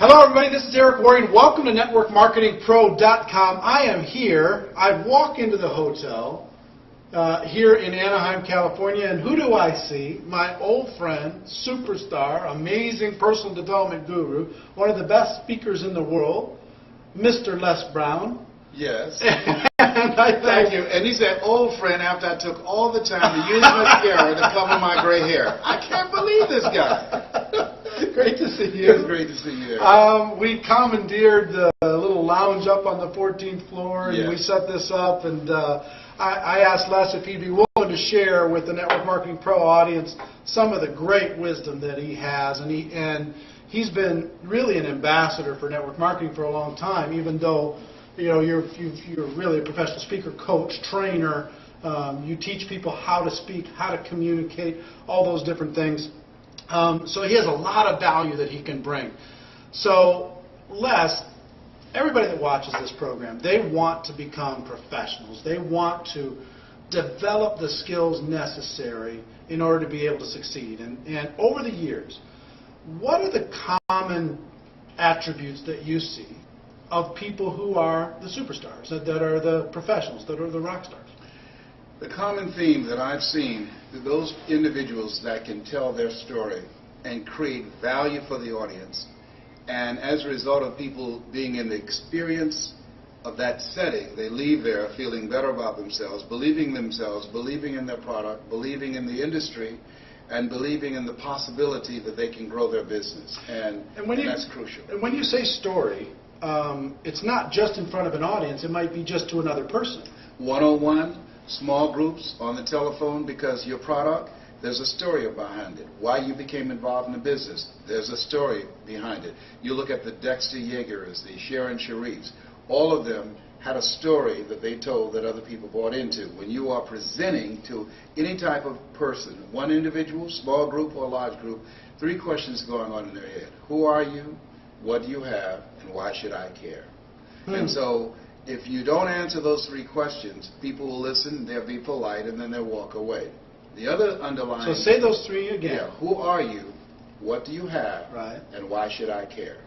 Hello everybody, this is Eric Worre. Welcome to NetworkMarketingPro.com. I am here. I walk into the hotel here in Anaheim, California, and who do I see? My old friend, superstar, amazing personal development guru, one of the best speakers in the world, Mr. Les Brown. Yes. Thank you. And he's that old friend after I took all the time to use mascara to cover my gray hair. I can't believe this guy. Great to see you. It's great to see you. We commandeered the little lounge up on the 14th floor, and yes. we set this up. And I asked Les if he'd be willing to share with the Network Marketing Pro audience some of the great wisdom that he has. And he's been really an ambassador for network marketing for a long time, even though you're really a professional speaker, coach, trainer. You teach people how to speak, how to communicate, all those different things. So he has a lot of value that he can bring. So, Les, everybody that watches this program, they want to become professionals. They want to develop the skills necessary in order to be able to succeed. And over the years, what are the common attributes that you see of people who are the superstars, that are the professionals, that are the rock stars? The common theme that I've seen is those individuals that can tell their story and create value for the audience. And as a result of people being in the experience of that setting, they leave there feeling better about themselves, believing in their product, believing in the industry, and believing in the possibility that they can grow their business. And that's crucial. And when you say story, it's not just in front of an audience. It might be just to another person. One-on-one. Small groups, on the telephone, because your product, there's a story behind it. Why you became involved in the business, there's a story behind it. You look at the Dexter Yagers, the Sharon Sharifs, all of them had a story that they told that other people bought into. When you are presenting to any type of person, one individual, small group or large group, 3 questions going on in their head. Who are you? What do you have? And why should I care? And so, if you don't answer those 3 questions, people will listen, they'll be polite, and then they'll walk away. The other underlying... So say those 3 again. Yeah. Who are you? What do you have? Right. And why should I care?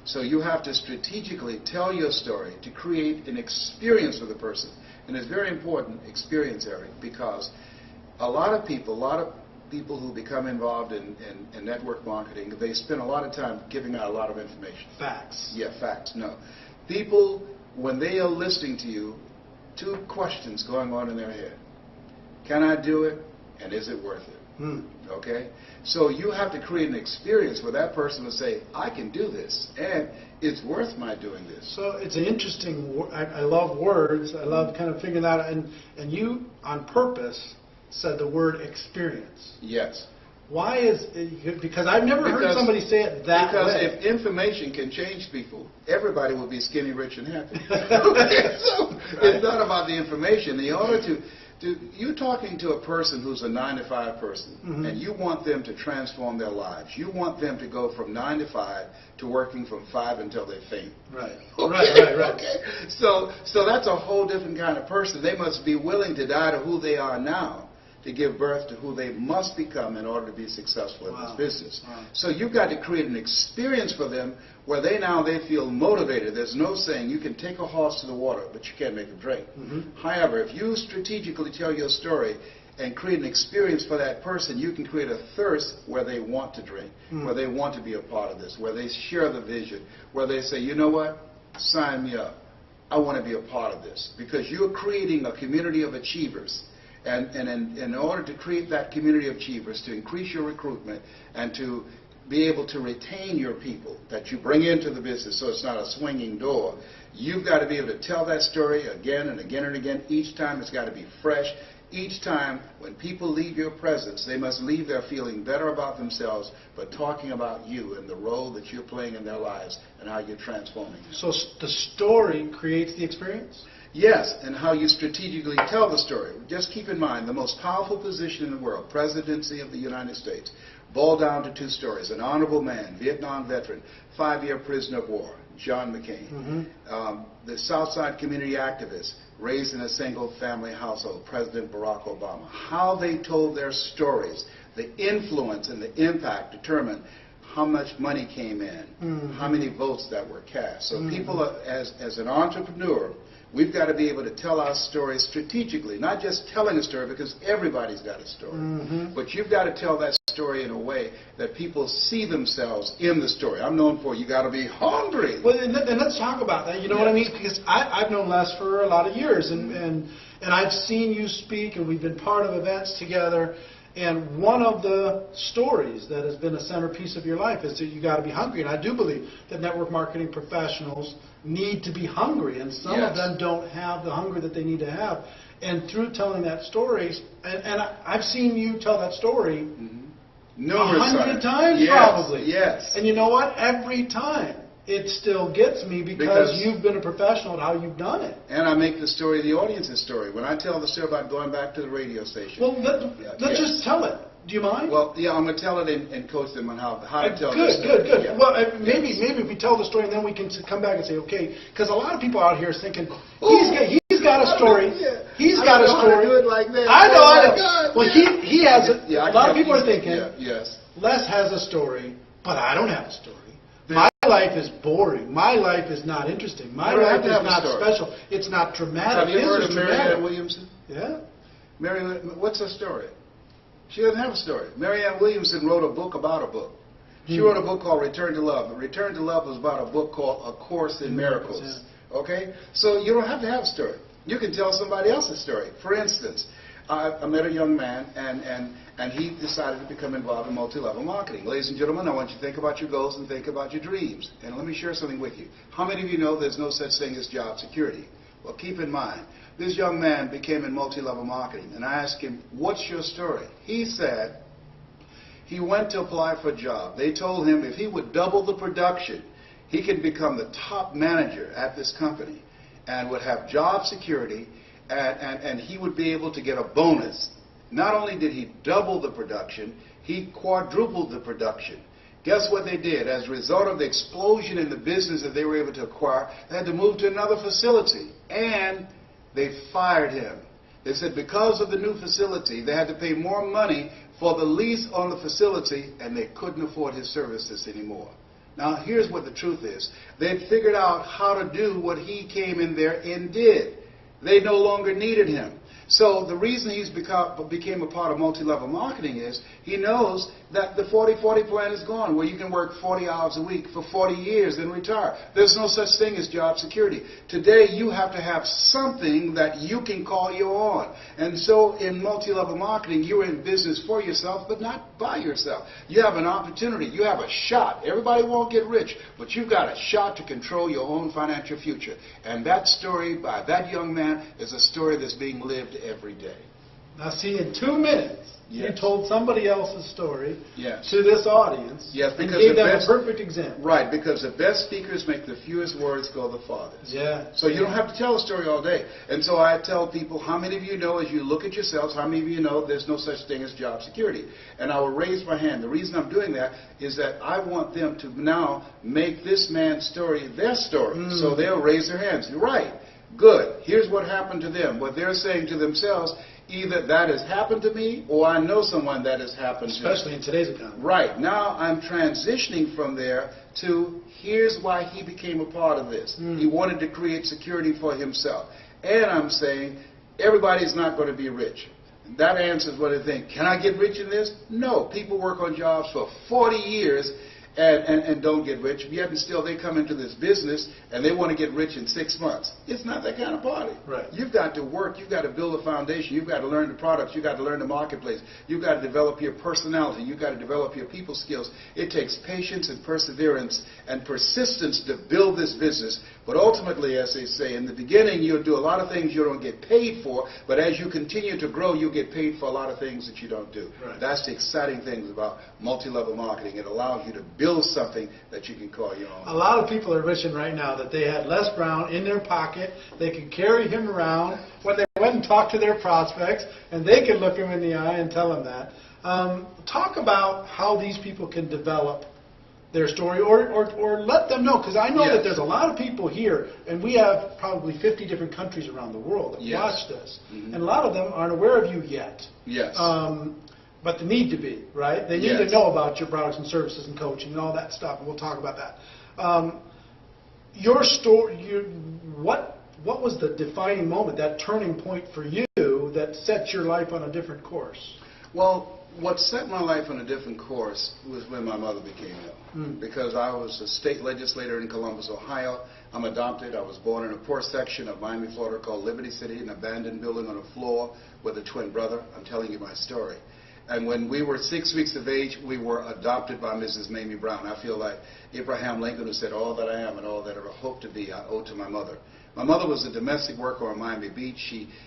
So you have to strategically tell your story to create an experience for the person. And it's very important, experience, Eric, because a lot of people who become involved in network marketing, they spend a lot of time giving out a lot of information. Facts. Yeah, facts. No. People... when they are listening to you, 2 questions going on in their head. Can I do it? And is it worth it? Okay? So you have to create an experience where that person will say, I can do this, and it's worth my doing this. So it's an interesting, I love words. I love kind of figuring that out. And you, on purpose, said the word experience. Yes. Why is it? Because I've never heard somebody say it that way. Because if information can change people, everybody will be skinny, rich, and happy. Okay, so it's not about the information. In order to you're talking to a person who's a 9-to-5 person, and you want them to transform their lives. You want them to go from 9 to 5 to working from 5 until they faint. Right. Okay? Right. Okay. So that's a whole different kind of person. They must be willing to die to who they are now, to give birth to who they must become in order to be successful in this business. Wow. So you've got to create an experience for them where they feel motivated. There's no saying you can take a horse to the water, but you can't make it drink. However, if you strategically tell your story and create an experience for that person, you can create a thirst where they want to drink, where they want to be a part of this, where they share the vision, where they say, you know what, sign me up. I want to be a part of this. Because you're creating a community of achievers. And in order to create that community of achievers, to increase your recruitment and to be able to retain your people that you bring into the business so it's not a swinging door, you've got to be able to tell that story again and again and again. Each time it's got to be fresh. Each time when people leave your presence, they must leave there feeling better about themselves, but talking about you and the role that you're playing in their lives and how you're transforming them. So the story creates the experience? Yes, and how you strategically tell the story. Just keep in mind, the most powerful position in the world, presidency of the United States, boiled down to 2 stories. An honorable man, Vietnam veteran, 5-year prisoner of war, John McCain. The Southside community activist, raised in a single-family household, President Barack Obama. How they told their stories, the influence and the impact determined how much money came in, how many votes that were cast. So people, as an entrepreneur, we've got to be able to tell our story strategically, not just telling a story, because everybody's got a story. But you've got to tell that story in a way that people see themselves in the story. I'm known for you got to be hungry. Well, and let's talk about that. You know what I mean? Because I've known Les for a lot of years, and I've seen you speak, and we've been part of events together. And one of the stories that has been a centerpiece of your life is that you got to be hungry. And I do believe that network marketing professionals need to be hungry, and some of them don't have the hunger that they need to have. And through telling that story, and I've seen you tell that story numerous 100 times probably. Yes. And you know what? Every time it still gets me because you've been a professional at how you've done it. And I make the story the audience's story. When I tell the story about going back to the radio station. Well, let's just tell it. Do you mind? Well, yeah, I'm going to tell it and coach them on how to tell Good, this story. good. Yeah. Well, maybe if we tell the story and then we can come back and say, okay, because a lot of people out here is thinking, he's got a story. He's got a story. Do it like that. I know. God, well, he has it. A lot of people are thinking, yes. Les has a story, but I don't have a story. My life is boring. My life is not interesting. My life is not special. It's not dramatic. Have you heard of Marianne Williamson? Yeah. What's her story? She doesn't have a story. Marianne Williamson wrote a book about a book. She wrote a book called Return to Love. Return to Love was about a book called A Course in Miracles. Okay? So you don't have to have a story. You can tell somebody else's story. For instance, I met a young man, and he decided to become involved in multi-level marketing. Ladies and gentlemen, I want you to think about your goals and think about your dreams. And let me share something with you. How many of you know there's no such thing as job security? Well, keep in mind, this young man became in multi-level marketing, and I asked him, what's your story? He said he went to apply for a job. They told him if he would double the production, he could become the top manager at this company and would have job security, and he would be able to get a bonus. Not only did he double the production, he quadrupled the production. Guess what they did? As a result of the explosion in the business that they were able to acquire, they had to move to another facility, and they fired him. They said because of the new facility, they had to pay more money for the lease on the facility, and they couldn't afford his services anymore. Now, here's what the truth is. They'd figured out how to do what he came in there and did. They no longer needed him. So the reason he's became a part of multi-level marketing is he knows that the 40-40 plan is gone, where you can work 40 hours a week for 40 years and retire. There's no such thing as job security. Today, you have to have something that you can call your own. And so in multi-level marketing, you're in business for yourself, but not by yourself. You have an opportunity. You have a shot. Everybody won't get rich, but you've got a shot to control your own financial future. And that story by that young man is a story that's being lived every day. Now, see, in 2 minutes, you told somebody else's story to this audience because and gave them a perfect example. Right, because the best speakers make the fewest words go the farthest. Yeah. So you don't have to tell a story all day. And so I tell people, how many of you know, as you look at yourselves, how many of you know there's no such thing as job security? And I will raise my hand. The reason I'm doing that is that I want them to now make this man's story their story. So they'll raise their hands. You're right. Good. Here's what happened to them. What they're saying to themselves, either that has happened to me or I know someone that has happened to me. Especially in today's economy. Right. Now I'm transitioning from there to here's why he became a part of this. He wanted to create security for himself. And I'm saying everybody's not going to be rich. That answers what they think. Can I get rich in this? No. People work on jobs for 40 years and don't get rich, yet and still they come into this business and they want to get rich in 6 months. It's not that kind of party. Right. You've got to work. You've got to build a foundation. You've got to learn the products. You've got to learn the marketplace. You've got to develop your personality. You've got to develop your people skills. It takes patience and perseverance and persistence to build this business. But ultimately, as they say, in the beginning, you'll do a lot of things you don't get paid for, but as you continue to grow, you get paid for a lot of things that you don't do. Right. That's the exciting thing about multi-level marketing. It allows you to build something that you can call your own. A lot of people are wishing right now that they had Les Brown in their pocket. They could carry him around when they went and talked to their prospects, and they could look him in the eye and tell him that. Talk about how these people can develop their story, or let them know, because I know that there's a lot of people here, and we have probably 50 different countries around the world that watch this, and a lot of them aren't aware of you yet. Yes. but they need to be, right? They need to Yes. know about your products and services and coaching and all that stuff, and we'll talk about that. Your story, what was the defining moment, that turning point for you that set your life on a different course? Well, what set my life on a different course was when my mother became ill. Because I was a state legislator in Columbus, Ohio. I'm adopted. I was born in a poor section of Miami, Florida called Liberty City, an abandoned building on a floor with a twin brother. I'm telling you my story. And when we were 6 weeks of age, we were adopted by Mrs. Mamie Brown. I feel like Abraham Lincoln, who said, "All that I am and all that I hope to be, I owe to my mother." My mother was a domestic worker on Miami Beach.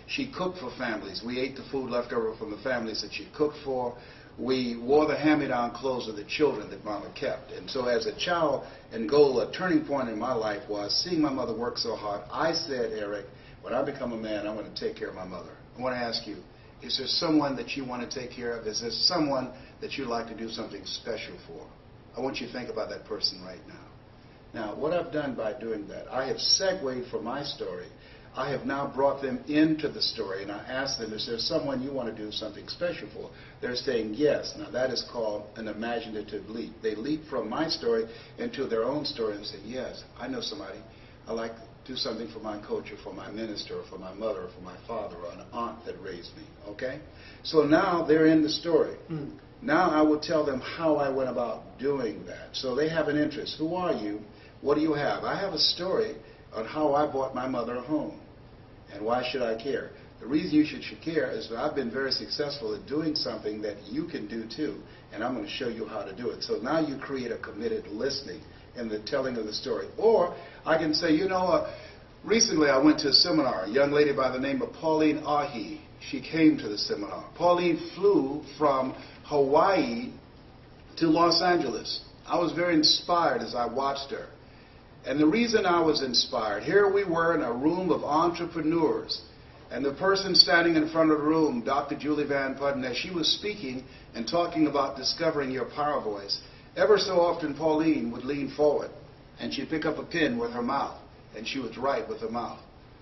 She cooked for families. We ate the food left over from the families that she cooked for. We wore the hand-me-down clothes of the children that Mama kept. And so as a child and goal, a turning point in my life was seeing my mother work so hard. I said, Eric, when I become a man, I'm going to take care of my mother. I want to ask you, is there someone that you want to take care of? Is there someone that you'd like to do something special for? I want you to think about that person right now. Now, what I've done by doing that, I have segued from my story. I have now brought them into the story, and I asked them, is there someone you want to do something special for? They're saying yes. Now, that is called an imaginative leap. They leap from my story into their own story and say, yes, I know somebody. I'd like to do something for my coach or for my minister or for my mother or for my father or an aunt that raised me, okay? So now they're in the story. Now I will tell them how I went about doing that. So they have an interest. Who are you? What do you have? I have a story on how I bought my mother a home. And why should I care? The reason you should care is that I've been very successful at doing something that you can do too. And I'm going to show you how to do it. So now you create a committed listening in the telling of the story. Or I can say, recently I went to a seminar. A young lady by the name of Pauline Ahi. She came to the seminar. Pauline flew from Hawaii to Los Angeles. I was very inspired as I watched her. And the reason I was inspired, here we were in a room of entrepreneurs, and the person standing in front of the room, Dr. Julie Van Putten, as she was speaking and talking about discovering your power voice, ever so often Pauline would lean forward, and she'd pick up a pen with her mouth, and she would write with her mouth.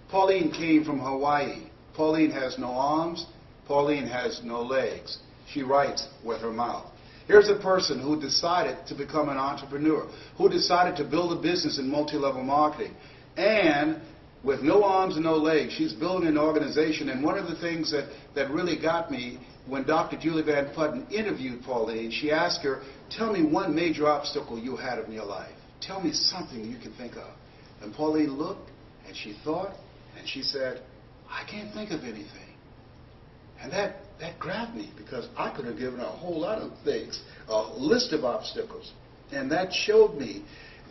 Pauline came from Hawaii. Pauline has no arms. Pauline has no legs. She writes with her mouth. Here's a person who decided to become an entrepreneur, who decided to build a business in multi-level marketing. And with no arms and no legs, she's building an organization. And one of the things that really got me, when Dr. Julie Van Putten interviewed Pauline, she asked her, tell me one major obstacle you had in your life. Tell me something you can think of. And Pauline looked, and she thought, and she said, I can't think of anything. And that grabbed me, because I could have given her a whole lot of things, a list of obstacles. And that showed me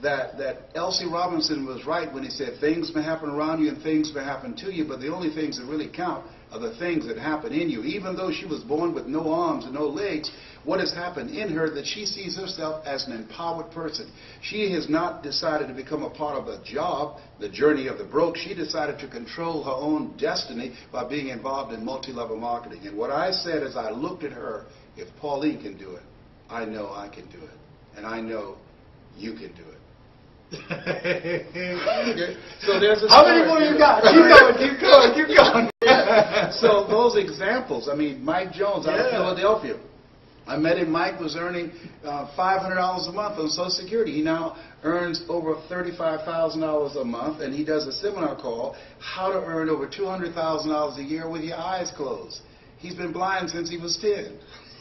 that L.C. Robinson was right when he said things may happen around you and things may happen to you, but the only things that really count are the things that happen in you. Even though she was born with no arms and no legs, what has happened in her that she sees herself as an empowered person. She has not decided to become a part of a job, the journey of the broke. She decided to control her own destiny by being involved in multi-level marketing. And what I said as I looked at her, if Pauline can do it, I know I can do it. And I know you can do it. Okay. So there's a How many more you got? Keep going. So those examples, I mean, Mike Jones out of Philadelphia. I met him. Mike was earning $500 a month on Social Security. He now earns over $35,000 a month, and he does a seminar called How to Earn Over $200,000 a Year with Your Eyes Closed. He's been blind since he was 10.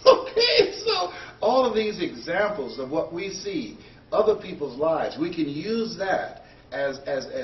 Okay, so all of these examples of what we see, other people's lives, we can use that as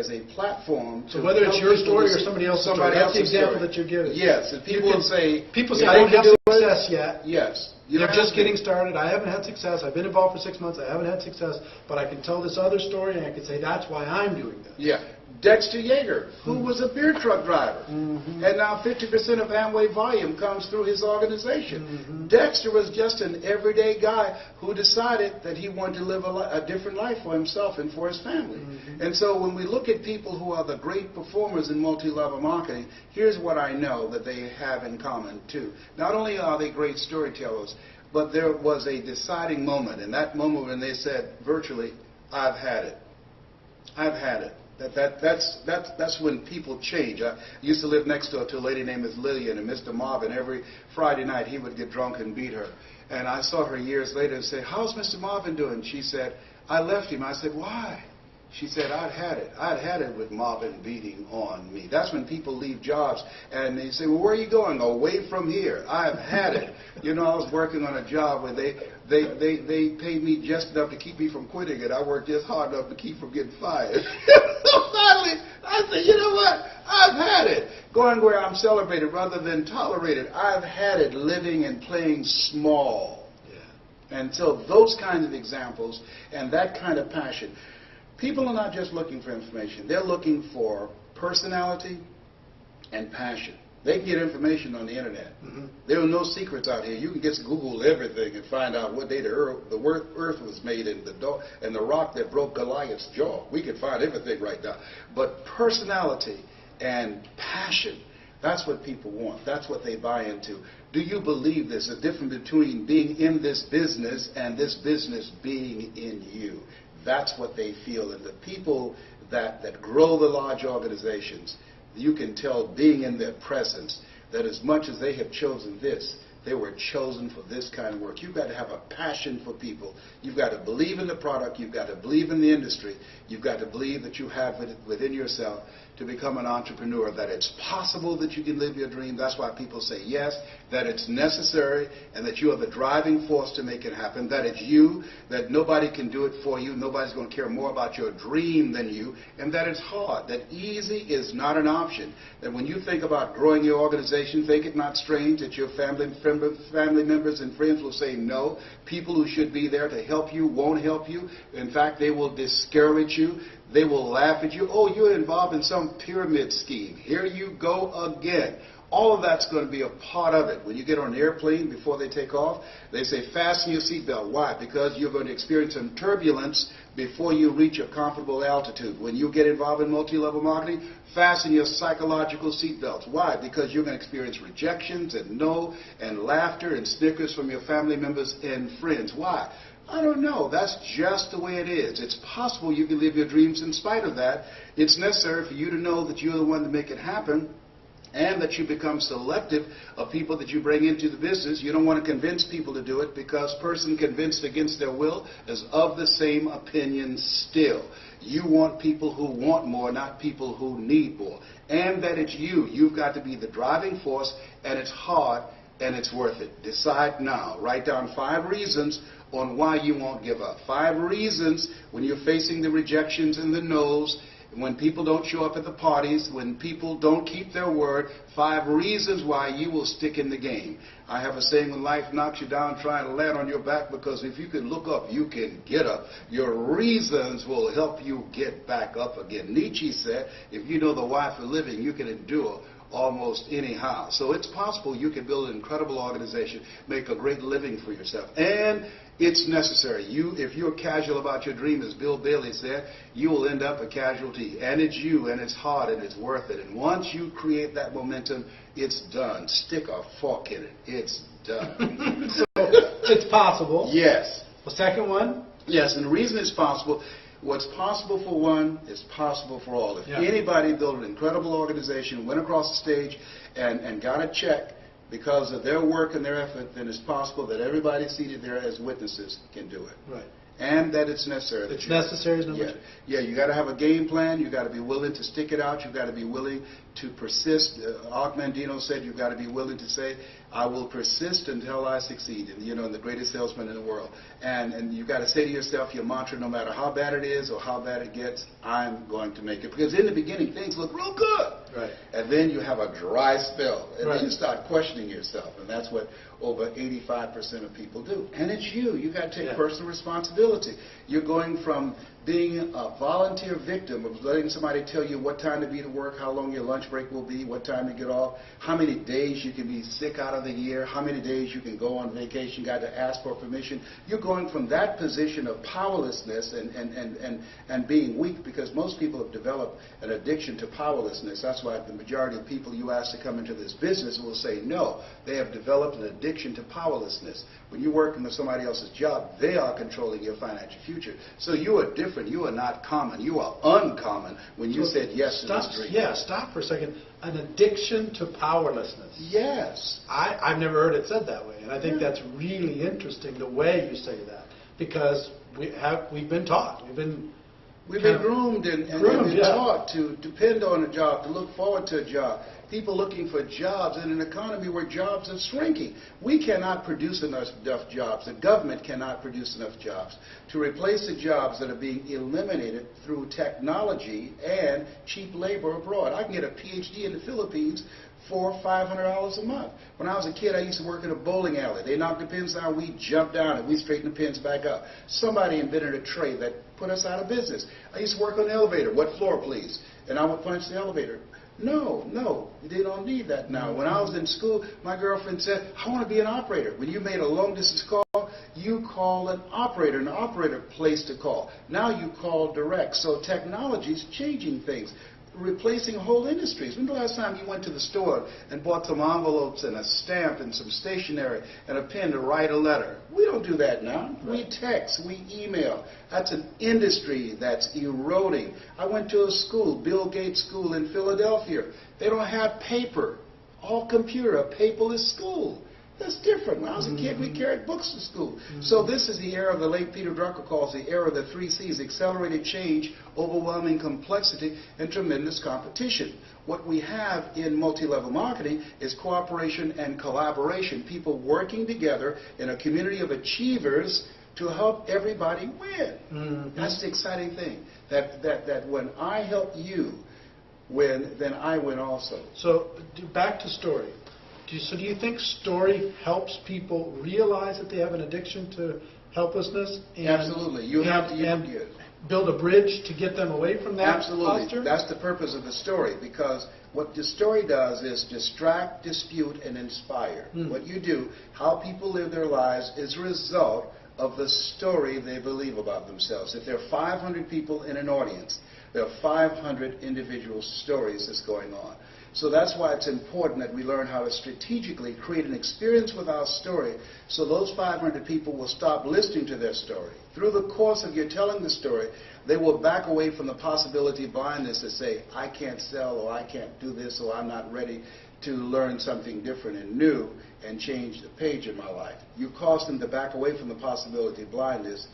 a platform. So whether it's your story or somebody else's story, that's the example that you're giving. Yes, and people say, I don't have success yet. Yes. They're just getting started. I haven't had success. I've been involved for 6 months. I haven't had success. But I can tell this other story, and I can say that's why I'm doing this. Yeah. Dexter Yeager, who was a beer truck driver, and now 50% of Amway volume comes through his organization. Dexter was just an everyday guy who decided that he wanted to live a different life for himself and for his family. And so when we look at people who are the great performers in multi-level marketing, here's what I know that they have in common too. Not only are they great storytellers, but there was a deciding moment, and that moment when they said virtually, I've had it. I've had it. That's when people change. I used to live next door to a lady named Miss Lillian, and Mr. Marvin, every Friday night he would get drunk and beat her. And I saw her years later and said, "How's Mr. Marvin doing?" She said, "I left him." I said, "Why?" She said, "I'd had it. I'd had it with Marvin beating on me." That's when people leave jobs and they say, "Well, where are you going?" "Away from here. I've had it." You know, I was working on a job where they paid me just enough to keep me from quitting it. I worked just hard enough to keep from getting fired. So finally, I said, "You know what? I've had it." Going where I'm celebrated rather than tolerated. I've had it living and playing small. Yeah. And so those kinds of examples and that kind of passion. People are not just looking for information. They're looking for personality and passion. They can get information on the internet. Mm-hmm. There are no secrets out here. You can just Google everything and find out what day the earth was made and the rock that broke Goliath's jaw. We can find everything right now. But personality and passion, that's what people want. That's what they buy into. Do you believe there's a difference between being in this business and this business being in you? That's what they feel. And the people that grow the large organizations, you can tell being in their presence that as much as they have chosen this, they were chosen for this kind of work. You've got to have a passion for people. You've got to believe in the product. You've got to believe in the industry. You've got to believe that you have it within yourself to become an entrepreneur, that it's possible that you can live your dream. That's why people say yes, that it's necessary, and that you are the driving force to make it happen, that it's you, that nobody can do it for you, nobody's going to care more about your dream than you, and that it's hard, that easy is not an option, that when you think about growing your organization, think it not strange that your family members and friends will say no. People who should be there to help you won't help you. In fact, they will discourage you. They will laugh at you. "Oh, you're involved in some pyramid scheme. Here you go again." All of that's going to be a part of it. When you get on an airplane before they take off, they say fasten your seatbelt. Why? Because you're going to experience some turbulence before you reach a comfortable altitude. When you get involved in multi-level marketing, fasten your psychological seatbelts. Why? Because you're going to experience rejections and no and laughter and snickers from your family members and friends. Why? I don't know. That's just the way it is. It's possible you can live your dreams in spite of that. It's necessary for you to know that you're the one to make it happen, and that you become selective of people that you bring into the business. You don't want to convince people to do it, because person convinced against their will is of the same opinion still. You want people who want more, not people who need more. And that it's you. You've got to be the driving force, and it's hard, and it's worth it. Decide now. Write down 5 reasons on why you won't give up. 5 reasons when you're facing the rejections and the no's, when people don't show up at the parties, when people don't keep their word. 5 reasons why you will stick in the game. I have a saying, when life knocks you down, try to land on your back, because if you can look up, you can get up. Your reasons will help you get back up again. Nietzsche said, if you know the why for living, you can endure almost anyhow. So it's possible you can build an incredible organization, make a great living for yourself. And it's necessary. If you're casual about your dream, as Bill Bailey said, you will end up a casualty. And it's you, and it's hard, and it's worth it. And once you create that momentum, it's done. Stick a fork in it. It's done. So it's possible. Yes. The second one? Yes, and the reason it's possible, what's possible for one is possible for all. If anybody built an incredible organization, went across the stage, and got a check because of their work and their effort, then it's possible that everybody seated there as witnesses can do it. Right. And that it's necessary. It's necessary is number 2. Yeah, you got to have a game plan. You got to be willing to stick it out. You got to be willing to persist. Og Mandino said you've got to be willing to say, "I will persist until I succeed." And, and the greatest salesman in the world. And you've got to say to yourself your mantra, no matter how bad it is or how bad it gets, I'm going to make it. Because in the beginning, things look real good. Right. And then you have a dry spell. And right. then you start questioning yourself. And that's what over 85% of people do. And it's you. You've got to take personal responsibility. You're going from being a volunteer victim of letting somebody tell you what time to be to work, how long your lunch break will be, what time to get off, how many days you can be sick out of the year, how many days you can go on vacation, you got to ask for permission. You're going from that position of powerlessness and being weak, because most people have developed an addiction to powerlessness. That's why the majority of people you ask to come into this business will say no. They have developed an addiction to powerlessness. When you're working with somebody else's job, they are controlling your financial future. So you're a different different. You are not common. You are uncommon when you said yes to this dream. Yeah, stop for a second. An addiction to powerlessness. Yes. I've never heard it said that way, and I think that's really interesting the way you say that, because we've been taught, we've been groomed and we've been taught to depend on a job, to look forward to a job. People looking for jobs in an economy where jobs are shrinking. We cannot produce enough jobs. The government cannot produce enough jobs to replace the jobs that are being eliminated through technology and cheap labor abroad. I can get a PhD in the Philippines for $500 a month. When I was a kid, I used to work in a bowling alley. They knocked the pins down, we jumped down, and we straightened the pins back up. Somebody invented a trade that put us out of business. I used to work on the elevator. What floor, please? And I would punch the elevator. No, they don't need that now. When I was in school, my girlfriend said, I want to be an operator. When you made a long-distance call, you call an operator placed a call. Now you call direct. So technology is changing things, replacing whole industries. When the last time you went to the store and bought some envelopes and a stamp and some stationery and a pen to write a letter? We don't do that now. We text, we email. That's an industry that's eroding. I went to a school, Bill Gates School in Philadelphia. They don't have paper. All computer, a paperless school. That's different. When I was a kid, we carried books to school. So this is the era the late Peter Drucker calls the era of the 3 C's: accelerated change, overwhelming complexity, and tremendous competition. What we have in multi-level marketing is cooperation and collaboration, people working together in a community of achievers to help everybody win. That's the exciting thing, that when I help you win, then I win also. So back to story. So do you think story helps people realize that they have an addiction to helplessness? And, absolutely. You have to build a bridge to get them away from that absolutely. posture? That's the purpose of the story, because what the story does is distract, dispute, and inspire. What you do, how people live their lives, is a result of the story they believe about themselves. If there are 500 people in an audience, there are 500 individual stories that's going on. So that's why it's important that we learn how to strategically create an experience with our story, so those 500 people will stop listening to their story. Through the course of your telling the story, they will back away from the possibility of blindness to say, I can't sell, or I can't do this, or I'm not ready to learn something different and new and change the page in my life. You cause them to back away from the possibility of blindness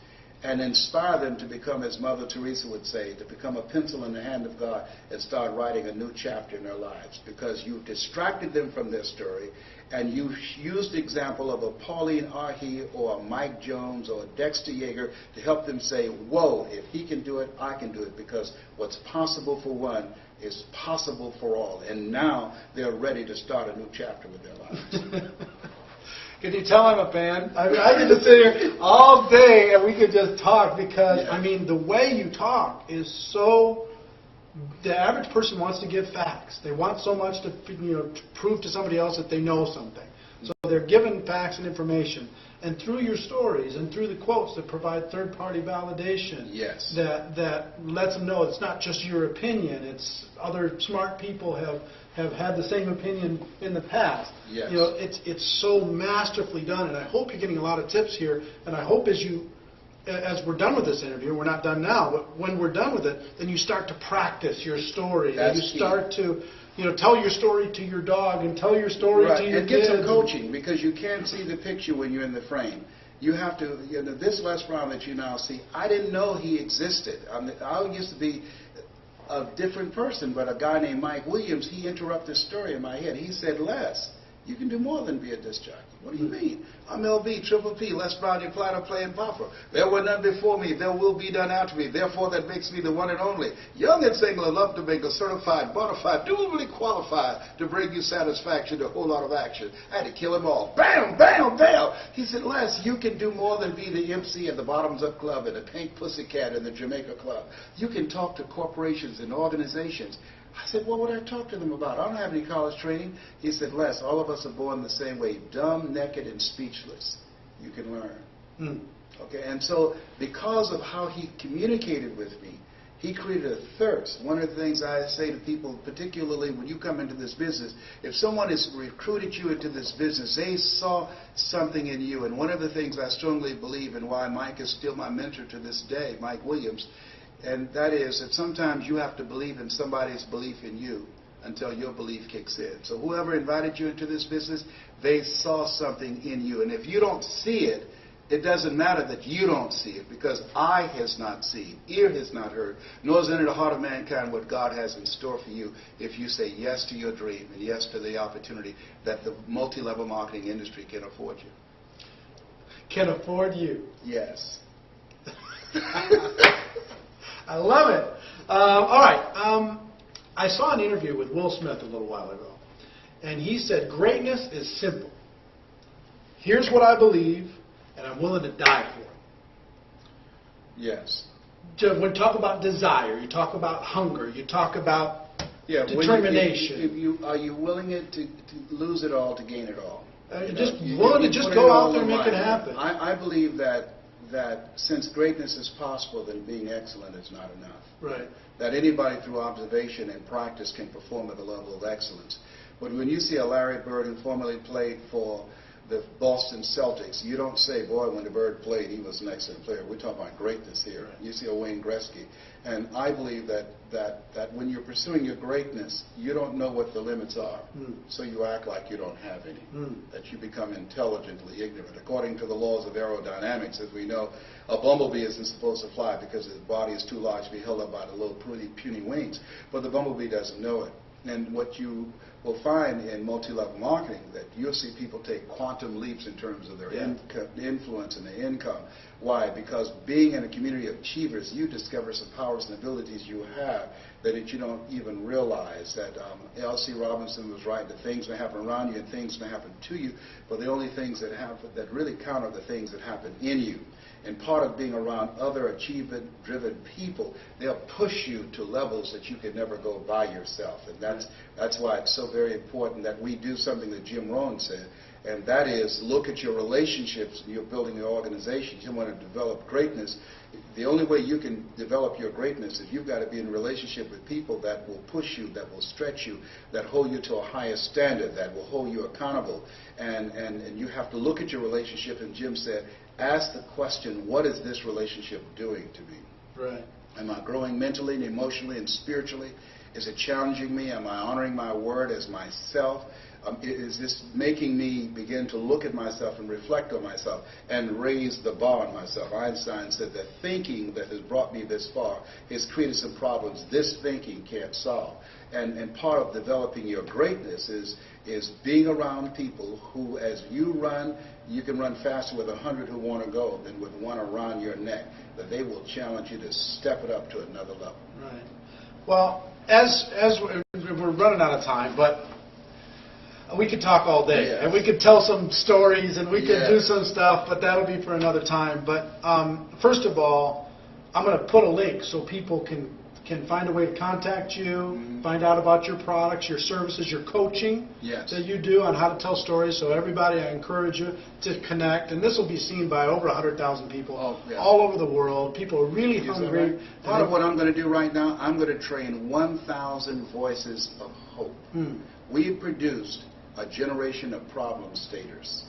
and inspire them to become, as Mother Teresa would say, to become a pencil in the hand of God and start writing a new chapter in their lives, because you've distracted them from their story, and you used the example of a Pauline Ahi or a Mike Jones or a Dexter Yeager to help them say, whoa, if he can do it, I can do it, because what's possible for one is possible for all. And now they're ready to start a new chapter with their lives. Can you tell I'm a fan? I could just sit here all day and we could just talk, because, I mean, the way you talk is so... The average person wants to give facts. They want so much to prove to somebody else that they know something. So they're given facts and information. And through your stories and through the quotes that provide third-party validation, that lets them know it's not just your opinion, it's other smart people have had the same opinion in the past. Yes. It's so masterfully done, and I hope you're getting a lot of tips here, and I hope as we're done with this interview, we're not done now, but when we're done with it, then you start to practice your story. That's and you start to tell your story to your dog and tell your story to your and kids. get some coaching, because you can't see the picture when you're in the frame. You have to, this Les Brown that you now see, I didn't know he existed. I used to be a different person, but a guy named Mike Williams, he interrupted the story in my head. He said, Les, you can do more than be a disc jockey. What do you mean? I'm LB, Triple P, Les Brown, your platter playing popper. There were none before me, there will be none after me. Therefore, that makes me the one and only. Young and single, enough to make a certified, bona fide, duly qualified to bring you satisfaction, a whole lot of action. I had to kill them all. Bam, bam, bam. He said, Les, you can do more than be the MC at the Bottoms Up Club and the Pink Pussycat and the Jamaica Club. You can talk to corporations and organizations. I said, what would I talk to them about? I don't have any college training. He said, Les, all of us are born the same way, dumb, naked, and speechless. You can learn. Okay, and so because of how he communicated with me, He created a thirst. One of the things I say to people, particularly when you come into this business, if someone has recruited you into this business, they saw something in you. And one of the things I strongly believe, and why Mike is still my mentor to this day, Mike Williams, and that is that sometimes you have to believe in somebody's belief in you until your belief kicks in. So whoever invited you into this business, they saw something in you. And if you don't see it, it doesn't matter that you don't see it, because eye has not seen, ear has not heard, nor has entered the heart of mankind what God has in store for you if you say yes to your dream and yes to the opportunity that the multi-level marketing industry can afford you. Can afford you. Yes. I love it. All right. I saw an interview with Will Smith a little while ago, and he said, greatness is simple. Here's what I believe, and I'm willing to die for it. Yes. When you talk about desire, you talk about hunger, you talk about determination. Are you willing to lose it all to gain it all? Just willing to just go out there and make it happen. I believe that since greatness is possible, then being excellent is not enough. Right. That anybody through observation and practice can perform at the level of excellence. But when you see a Larry Bird who formerly played for the Boston Celtics, you don't say, boy, when the Bird played, he was an excellent player. We're talking about greatness here. Right. You see a Wayne Gretzky. And I believe that when you're pursuing your greatness, you don't know what the limits are. So you act like you don't have any, that you become intelligently ignorant. According to the laws of aerodynamics, as we know, a bumblebee isn't supposed to fly because his body is too large to be held up by the little puny wings. But the bumblebee doesn't know it. And what you will find in multi-level marketing, that you'll see people take quantum leaps in terms of their influence and their income. Why? Because being in a community of achievers, you discover some powers and abilities you have that you don't even realize. That L.C. Robinson was right, that things may happen around you and things may happen to you, but the only things that happen that really count are the things that happen in you. And part of being around other achievement-driven people, they'll push you to levels that you could never go by yourself. And that's why it's so very important that we do something that Jim Rohn said, and that is look at your relationships when you're building your organization. You want to develop greatness. The only way you can develop your greatness is you've got to be in a relationship with people that will push you, that will stretch you, that hold you to a higher standard, that will hold you accountable. And you have to look at your relationship, and Jim said, ask the question, what is this relationship doing to me? Right. Am I growing mentally and emotionally and spiritually? Is it challenging me? Am I honoring my word as myself? Is this making me begin to look at myself and reflect on myself and raise the bar on myself? Einstein said that thinking that has brought me this far has created some problems this thinking can't solve. And part of developing your greatness is being around people who, as you run, you can run faster with 100 who want to go than with one around your neck, that they will challenge you to step it up to another level. Right. Well, as we're running out of time, but we could talk all day, yes, and we could tell some stories, and we could yes, do some stuff, but that'll be for another time. But first of all, I'm going to put a link so people can find a way to contact you, find out about your products, your services, your coaching that you do on how to tell stories. So everybody, I encourage you to connect. And this will be seen by over 100,000 people all over the world. People are really hungry. Part of what I'm going to do right now, I'm going to train 1,000 voices of hope. We've produced a generation of problem staters.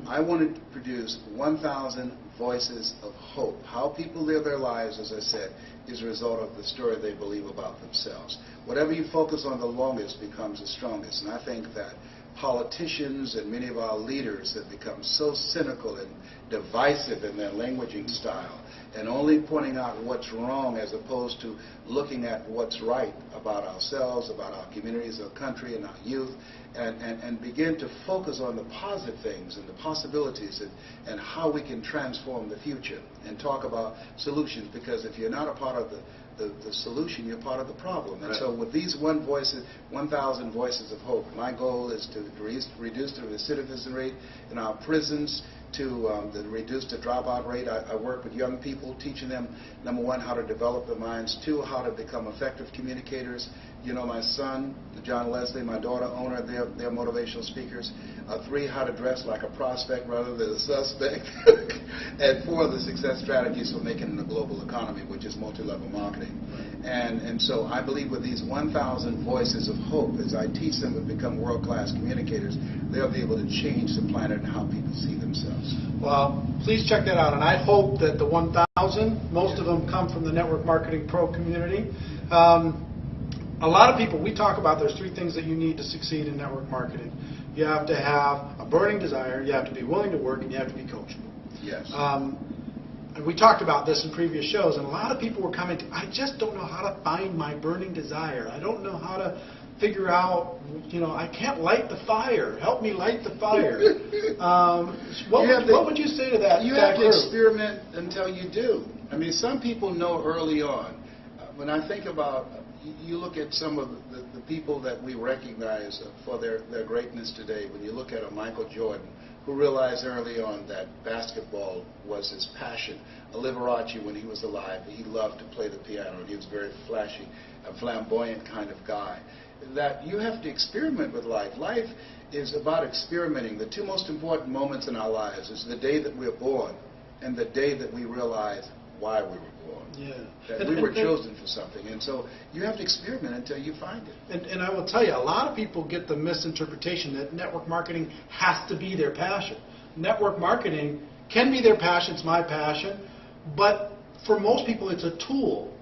I wanted to produce 1,000 voices of hope. How people live their lives, as I said, is a result of the story they believe about themselves. Whatever you focus on the longest becomes the strongest. And I think that politicians and many of our leaders have become so cynical and divisive in their languaging style, and only pointing out what's wrong as opposed to looking at what's right about ourselves, about our communities, our country, and our youth, and begin to focus on the positive things and the possibilities and how we can transform the future and talk about solutions, because if you're not a part of the solution, you're part of the problem. And so with these 1,000 voices of hope, my goal is to reduce the recidivism rate in our prisons, to reduce the dropout rate. I work with young people, teaching them, number one, how to develop their minds, two, how to become effective communicators, You know, my son, John Leslie, my daughter, owner, they're motivational speakers. 3, how to dress like a prospect rather than a suspect. And 4, the success strategies for making it in the global economy, which is multi-level marketing. And so I believe with these 1,000 voices of hope, as I teach them to become world-class communicators, they'll be able to change the planet and how people see themselves. Well, please check that out. And I hope that the 1,000, most of them come from the Network Marketing Pro community. A lot of people, we talk about there's 3 things that you need to succeed in network marketing. You have to have a burning desire, you have to be willing to work, and you have to be coachable. Yes. And we talked about this in previous shows, and a lot of people were coming to, I just don't know how to find my burning desire. I don't know how to figure out, I can't light the fire. Help me light the fire. What would you say to that? You have to experiment until you do. I mean, some people know early on. When I think about, you look at some of the people that we recognize for their greatness today, when you look at a Michael Jordan, who realized early on that basketball was his passion. A Liberace, when he was alive, he loved to play the piano, and he was very flashy, a flamboyant kind of guy. That you have to experiment with life. Life is about experimenting. The 2 most important moments in our lives is the day that we're born and the day that we realize why we were born. Yeah. That we were chosen for something. And so you have to experiment until you find it. And I will tell you, a lot of people get the misinterpretation that network marketing has to be their passion. Network marketing can be their passion, it's my passion, but for most people it's a tool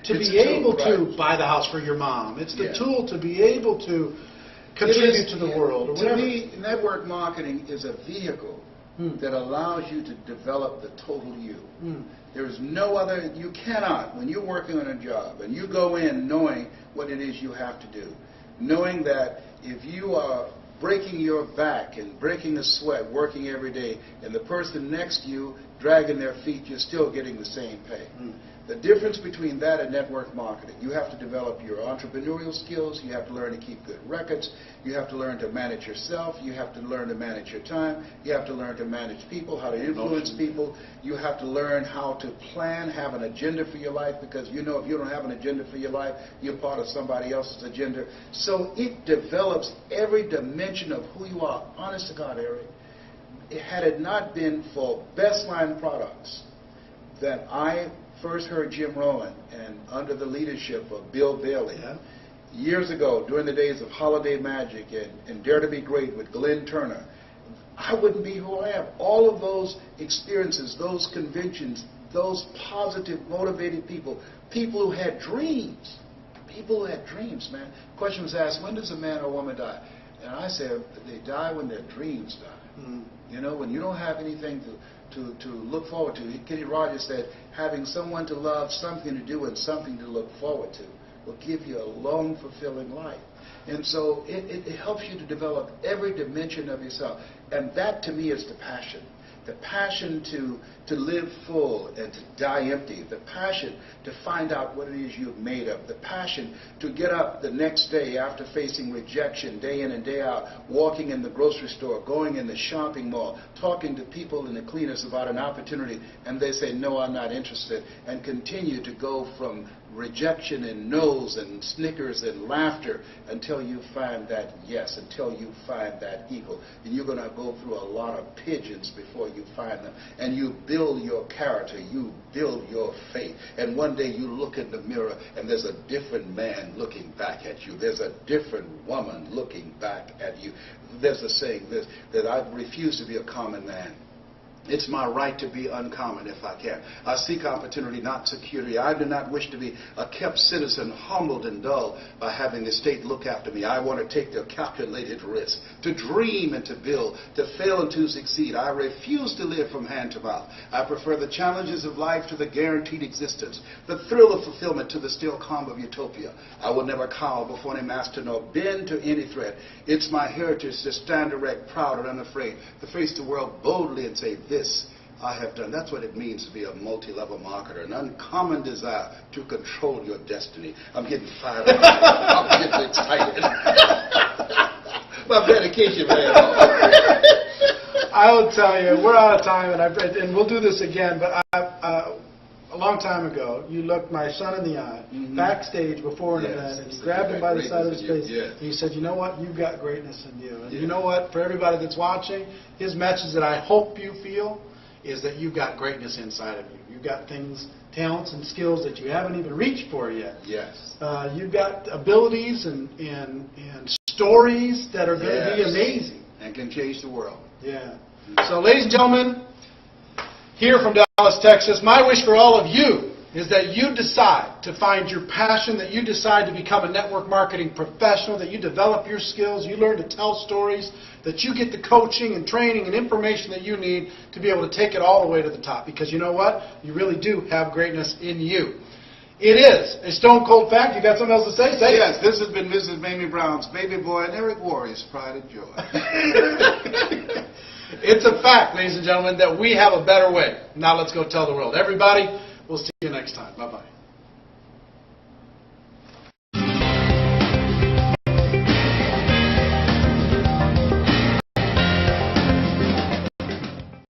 to be able to buy the house for your mom. It's the tool to be able to contribute to the world. Or to me, network marketing is a vehicle that allows you to develop the total you. There's no other, you cannot, when you're working on a job and you go in knowing what it is you have to do, knowing that if you are breaking your back and breaking a sweat working every day and the person next to you dragging their feet, you're still getting the same pay. The difference between that and network marketing, you have to develop your entrepreneurial skills, you have to learn to keep good records, you have to learn to manage yourself, you have to learn to manage your time, you have to learn to manage people, how to influence people, you have to learn how to plan, have an agenda for your life, because if you don't have an agenda for your life, you're part of somebody else's agenda. So it develops every dimension of who you are. Honest to God, Eric, had it not been for Best Line Products that I first heard Jim Rohn, and under the leadership of Bill Bailey, years ago, during the days of Holiday Magic and Dare to Be Great with Glenn Turner, I wouldn't be who I am. All of those experiences, those conventions, those positive, motivated people, people who had dreams, man. The question was asked, when does a man or woman die? And I said, they die when their dreams die. When you don't have anything to look forward to. Kenny Rogers said, having someone to love, something to do, and something to look forward to will give you a long, fulfilling life. And so it helps you to develop every dimension of yourself. And that, to me, is the passion. The passion to live full and to die empty. The passion to find out what it is you're made of. The passion to get up the next day after facing rejection day in and day out, walking in the grocery store, going in the shopping mall, talking to people in the cleaners about an opportunity, and they say, no, I'm not interested, and continue to go from rejection and no's and snickers and laughter until you find that yes, until you find that eagle. And you're going to go through a lot of pigeons before you find them. And you build your character, you build your faith. And one day you look in the mirror and there's a different man looking back at you. There's a different woman looking back at you. There's a saying this, that I refuse to be a common man. It's my right to be uncommon if I can. I seek opportunity, not security. I do not wish to be a kept citizen, humbled and dull by having the state look after me. I want to take the calculated risk, to dream and to build, to fail and to succeed. I refuse to live from hand to mouth. I prefer the challenges of life to the guaranteed existence, the thrill of fulfillment to the still calm of utopia. I will never cower before any master nor bend to any threat. It's my heritage to stand erect, proud and unafraid, to face the world boldly and say, this I have done. That's what it means to be a multi-level marketer, an uncommon desire to control your destiny. I'm getting fired up. I'm getting excited. My medication, man. I will tell you, we're out of time, and we'll do this again, but along long time ago, you looked my son in the eye, backstage before an Yes. event, and you grabbed him by the side of his Greatness face, in you, yes. and you said, you know what, you've got greatness in you. And Yeah. you know what, for everybody that's watching, his message that I hope you feel is that you've got greatness inside of you. You've got things, talents and skills that you haven't even reached for yet. Yes. You've got abilities and stories that are going to be Yes. amazing. And can change the world. Yeah. So, ladies and gentlemen, here from Dallas, Texas, my wish for all of you is that you decide to find your passion, that you decide to become a network marketing professional, that you develop your skills, you learn to tell stories, that you get the coaching and training and information that you need to be able to take it all the way to the top. Because you know what? You really do have greatness in you. It is a stone cold fact. You got something else to say? Say it. Yes, this has been Mrs. Mamie Brown's baby boy and Eric Warrior's pride and joy. It's a fact, ladies and gentlemen, that we have a better way. Now let's go tell the world. Everybody, we'll see you next time. Bye-bye.